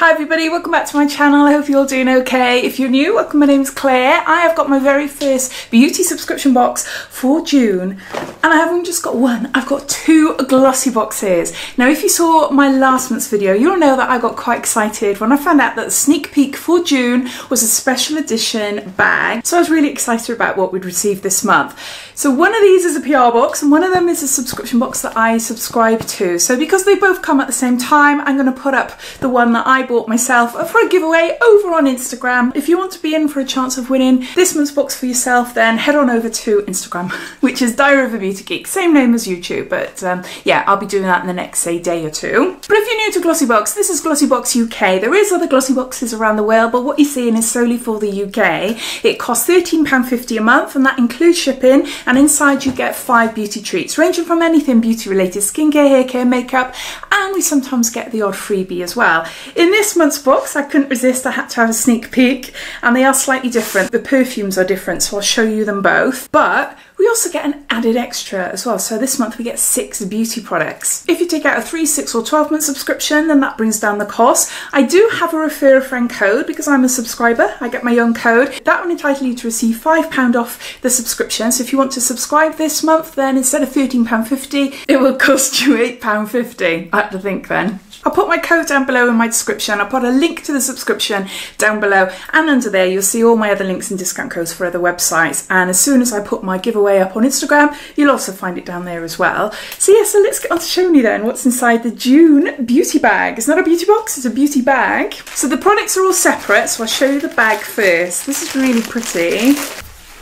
Hi everybody, welcome back to my channel. I hope you're all doing okay. If you're new, welcome. My name's Claire. I have got my very first beauty subscription box for June, and I haven't just got one, I've got two glossy boxes. Now if you saw my last month's video, you'll know that I got quite excited when I found out that the sneak peek for June was a special edition bag. So I was really excited about what we'd receive this month. So one of these is a PR box and one of them is a subscription box that I subscribe to. So because they both come at the same time, I'm going to put up the one that I bought myself for a giveaway over on Instagram. If you want to be in for a chance of winning this month's box for yourself, then head on over to Instagram, which is Diaryofabeautygeek, same name as YouTube, but yeah, I'll be doing that in the next, say, day or two. But if you're new to Glossybox, this is Glossybox UK. There is other glossy boxes around the world, but what you're seeing is solely for the UK. It costs £13.50 a month, and that includes shipping, and inside you get 5 beauty treats, ranging from anything beauty related, skincare, hair care, makeup, and we sometimes get the odd freebie as well. In this month's box, I couldn't resist, I had to have a sneak peek, and they are slightly different. The perfumes are different, so I'll show you them both, but we also get an added extra as well. So this month we get 6 beauty products. If you take out a 3, 6 or 12 month subscription, then that brings down the cost. I do have a refer a friend code because I'm a subscriber. I get my own code. That will entitle you to receive £5 off the subscription. So if you want to subscribe this month, then instead of £13.50, it will cost you £8.50. I have to think then. I'll put my code down below in my description. I'll put a link to the subscription down below, and under there you'll see all my other links and discount codes for other websites. And as soon as I put my giveaway up on Instagram, you'll also find it down there as well. So yeah, so let's get on to showing you then what's inside the June beauty bag. It's not a beauty box, it's a beauty bag. So the products are all separate, so I'll show you the bag first. This is really pretty.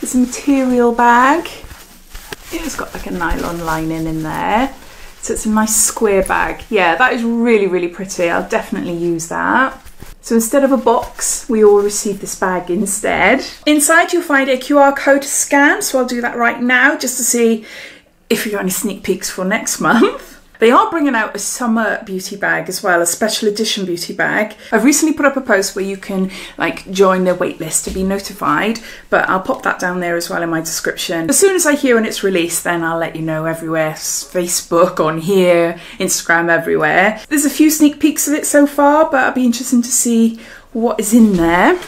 It's a material bag. It's got like a nylon lining in there. So it's a nice square bag. Yeah, that is really, really pretty. I'll definitely use that. So instead of a box, we all receive this bag instead. Inside you'll find a QR code to scan, so I'll do that right now just to see if we got any sneak peeks for next month. They are bringing out a summer beauty bag as well, a special edition beauty bag. I've recently put up a post where you can like join their waitlist to be notified, but I'll pop that down there as well in my description. As soon as I hear when it's released, then I'll let you know everywhere. Facebook, on here, Instagram, everywhere. There's a few sneak peeks of it so far, but it'll be interesting to see what is in there.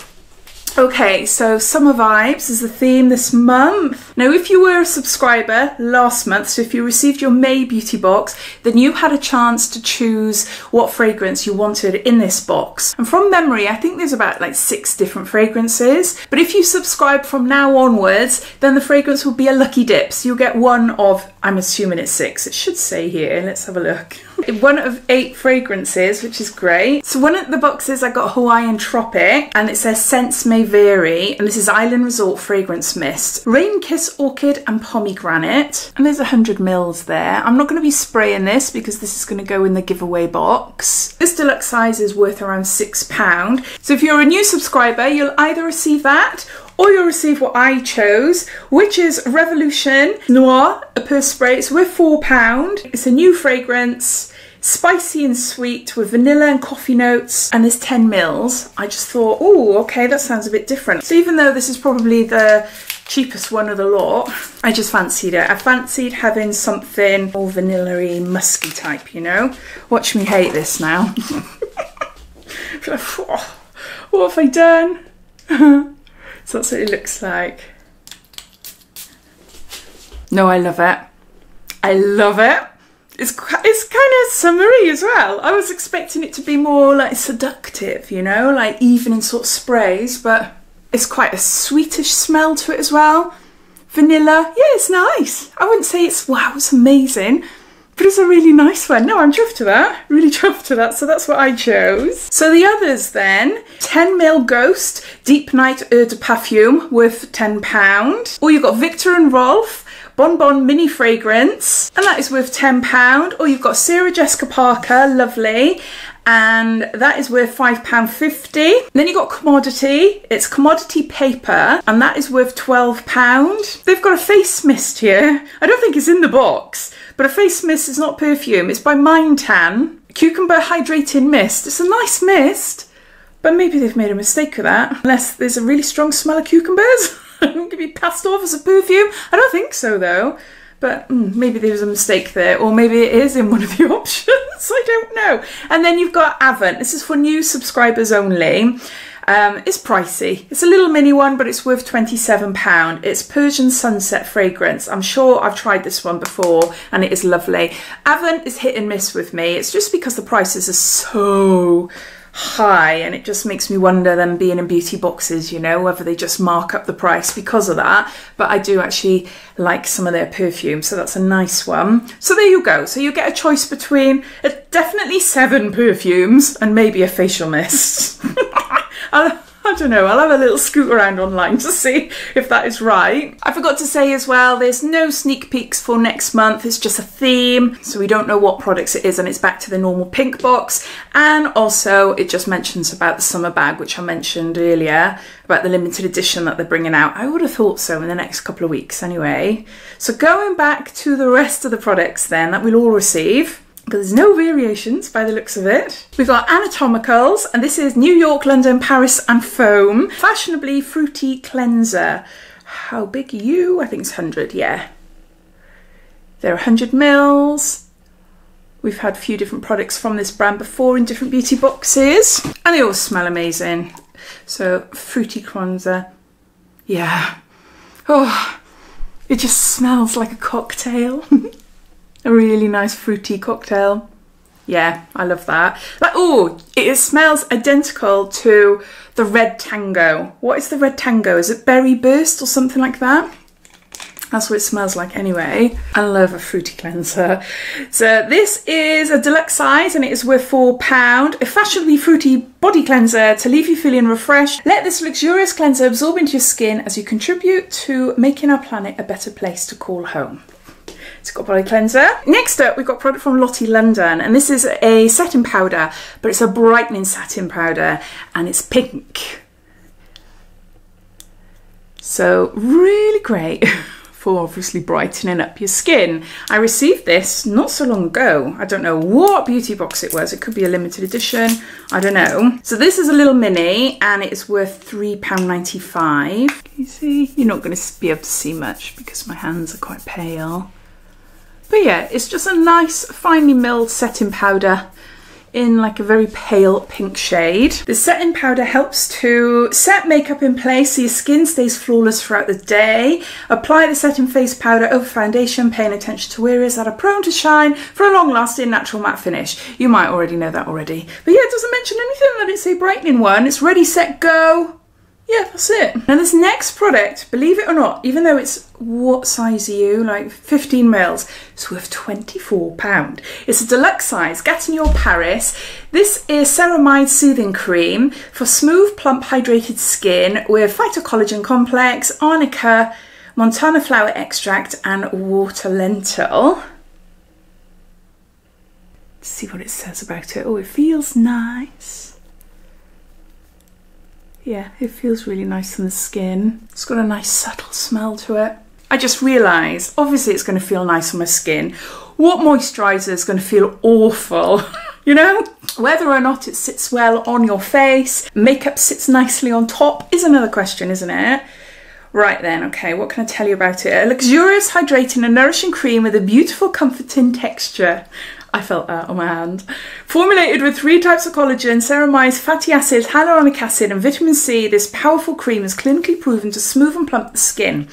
Okay, so summer vibes is the theme this month. Now, if you were a subscriber last month, so if you received your May beauty box, then you had a chance to choose what fragrance you wanted in this box. And from memory, I think there's about like 6 different fragrances. But if you subscribe from now onwards, then the fragrance will be a lucky dip. So you'll get one of, I'm assuming it's 6. It should say here. Let's have a look. One of 8 fragrances, which is great. So one of the boxes I got Hawaiian Tropic, and it says scents may vary, and this is Island Resort Fragrance Mist, Rain Kiss Orchid and Pomegranate, and there's 100 mils there. I'm not going to be spraying this because this is going to go in the giveaway box. This deluxe size is worth around £6. So if you're a new subscriber, you'll either receive that or you'll receive what I chose, which is Revolution Noir, a purse spray. It's worth £4. It's a new fragrance, spicy and sweet with vanilla and coffee notes, and there's 10 mils. I just thought, oh, okay, that sounds a bit different. So even though this is probably the cheapest one of the lot, I just fancied it. I fancied having something more vanilla-y, musky type, you know? Watch me hate this now. What have I done? So that's what it looks like. No, I love it. I love it. It's kind of summery as well. I was expecting it to be more like seductive, you know, like evening sort of sprays, but it's quite a sweetish smell to it as well. Vanilla, yeah, it's nice. I wouldn't say it's, wow, it's amazing, but it's a really nice one. No, I'm chuffed to that. Really chuffed to that. So that's what I chose. So the others then, 10ml Ghost Deep Night Eau de Parfum worth £10. Or you've got Victor and Rolf Bonbon Mini Fragrance, and that is worth £10. Or you've got Sarah Jessica Parker, lovely, and that is worth £5.50. Then you've got Commodity, it's Commodity Paper, and that is worth £12. They've got a face mist here. I don't think it's in the box, but a face mist is not perfume. It's by Mind Tan, Cucumber Hydrating Mist. It's a nice mist, but maybe they've made a mistake with that, unless there's a really strong smell of cucumbers. It can be passed off as a perfume. I don't think so though. But maybe there was a mistake there, or maybe it is in one of the options. I don't know. And then you've got Avant. This is for new subscribers only. It's pricey. It's a little mini one, but it's worth £27. It's Persian Sunset fragrance. I'm sure I've tried this one before and it is lovely. Avant is hit and miss with me. It's just because the prices are so high, and it just makes me wonder, them being in beauty boxes, you know, whether they just mark up the price because of that. But I do actually like some of their perfume, so that's a nice one. So there you go. So you get a choice between definitely 7 perfumes and maybe a facial mist. I don't know, I'll have a little scoot around online to see if that is right. I forgot to say as well, there's no sneak peeks for next month. It's just a theme, so we don't know what products it is, and it's back to the normal pink box. And also it just mentions about the summer bag, which I mentioned earlier, about the limited edition that they're bringing out. I would have thought so in the next couple of weeks anyway. So going back to the rest of the products then that we'll all receive, because there's no variations by the looks of it. We've got Anatomicals, and this is New York, London, Paris and Foam. Fashionably Fruity Cleanser. How big are you? I think it's 100, yeah. They're 100 mils. We've had a few different products from this brand before in different beauty boxes, and they all smell amazing. So, Fruity Cleanser. Yeah. Oh, it just smells like a cocktail. A really nice fruity cocktail. Yeah, I love that. Like, oh, it smells identical to the Red Tango. What is the Red Tango? Is it Berry Burst or something like that? That's what it smells like anyway. I love a fruity cleanser. So this is a deluxe size and it is worth £4. A fashionably fruity body cleanser to leave you feeling refreshed. Let this luxurious cleanser absorb into your skin as you contribute to making our planet a better place to call home. It's got body cleanser. Next up, we've got a product from Lottie London, and this is a setting powder, but it's a brightening setting powder, and it's pink. So really great for obviously brightening up your skin. I received this not so long ago. I don't know what beauty box it was. It could be a limited edition. I don't know. So this is a little mini, and it is worth £3.95. Can you see? You're not going to be able to see much because my hands are quite pale. But yeah, it's just a nice finely milled setting powder in like a very pale pink shade. The setting powder helps to set makeup in place so your skin stays flawless throughout the day. Apply the setting face powder over foundation, paying attention to areas that are prone to shine for a long-lasting natural matte finish. You might already know that already. But yeah, it doesn't mention anything. Let it say brightening one. It's ready, set, go. Yeah, that's it. Now this next product, believe it or not, even though it's, what size are you? Like 15 mils, it's worth £24. It's a deluxe size, Gatineau Paris. This is Ceramide Soothing Cream for smooth, plump, hydrated skin with phytocollagen complex, arnica, montana flower extract and water lentil. Let's see what it says about it. Oh, it feels nice. Yeah, it feels really nice on the skin. It's got a nice subtle smell to it. I just realised, obviously it's going to feel nice on my skin. What moisturiser is going to feel awful? You know? Whether or not it sits well on your face, makeup sits nicely on top is another question, isn't it? Right then, okay, what can I tell you about it? A luxurious, hydrating and nourishing cream with a beautiful, comforting texture. I felt that on my hand. Formulated with 3 types of collagen, ceramides, fatty acids, hyaluronic acid and vitamin C, this powerful cream is clinically proven to smooth and plump the skin.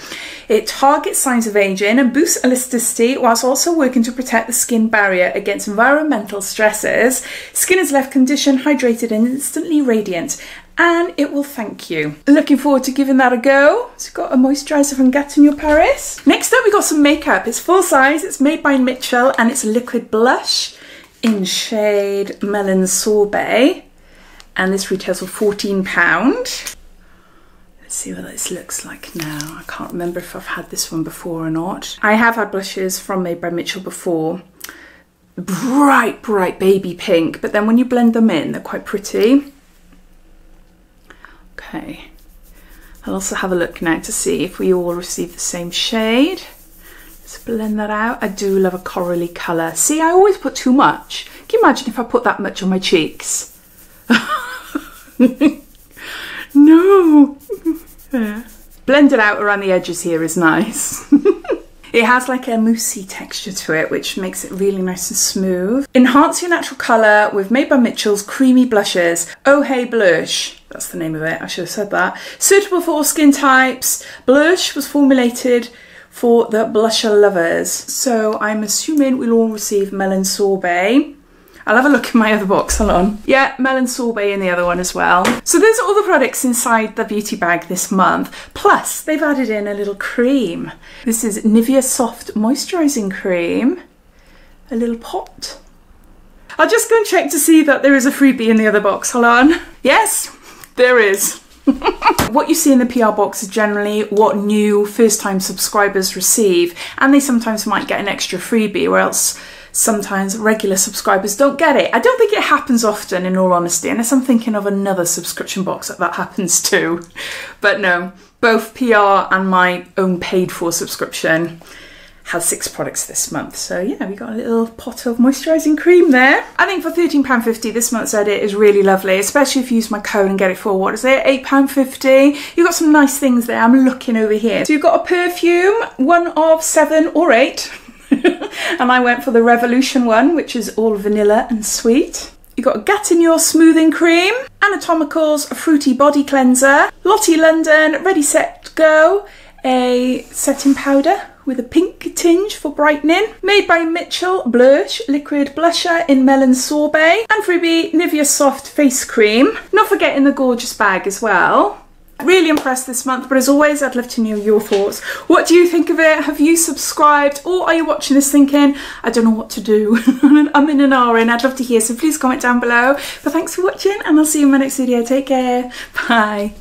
It targets signs of aging and boosts elasticity whilst also working to protect the skin barrier against environmental stresses. Skin is left conditioned, hydrated and instantly radiant. And it will thank you. Looking forward to giving that a go. It's got a moisturiser from Gatineau Paris. Next up we got some makeup. It's full size, it's made by Mitchell and it's a liquid blush in shade Melon Sorbet. And this retails for £14. Let's see what this looks like now. I can't remember if I've had this one before or not. I have had blushes from Made by Mitchell before. Bright, bright baby pink, but then when you blend them in, they're quite pretty. Okay, I'll also have a look now to see if we all receive the same shade. Let's blend that out. I do love a corally colour. See, I always put too much. Can you imagine if I put that much on my cheeks? No. Yeah. Blend it out around the edges here is nice. It has like a moussey texture to it, which makes it really nice and smooth. Enhance your natural colour with Made by Mitchell's creamy blushes. Oh Hey Blush. That's the name of it, I should have said that. Suitable for all skin types. Blush was formulated for the blusher lovers. So I'm assuming we'll all receive melon sorbet. I'll have a look in my other box, hold on. Yeah, melon sorbet in the other one as well. So those are all the products inside the beauty bag this month. Plus, they've added in a little cream. This is Nivea Soft Moisturising Cream. A little pot. I'll just go and check to see that there is a freebie in the other box, hold on. Yes, there is. What you see in the PR box is generally what new first-time subscribers receive, and they sometimes might get an extra freebie, or else sometimes regular subscribers don't get it. I don't think it happens often, in all honesty, unless I'm thinking of another subscription box that happens too. But no, both PR and my own paid-for subscription has 6 products this month. So yeah, we got a little pot of moisturising cream there. I think for £13.50 this month's edit is really lovely, especially if you use my code and get it for, what is it, £8.50. You've got some nice things there. I'm looking over here. So you've got a perfume, one of 7 or 8. And I went for the Revolution one, which is all vanilla and sweet. You got a Gatinier smoothing cream, Anatomicals a fruity body cleanser, Lottie London Ready Set Go, a setting powder with a pink tinge for brightening, Made by Mitchell Blush liquid blusher in melon sorbet, and freebie Nivea Soft face cream. Not forgetting the gorgeous bag as well. Really impressed this month, but as always, I'd love to know your thoughts. What do you think of it? Have you subscribed, or are you watching this thinking, I don't know what to do? I'm in an hour and I'd love to hear, so please comment down below. But thanks for watching, and I'll see you in my next video. Take care. Bye.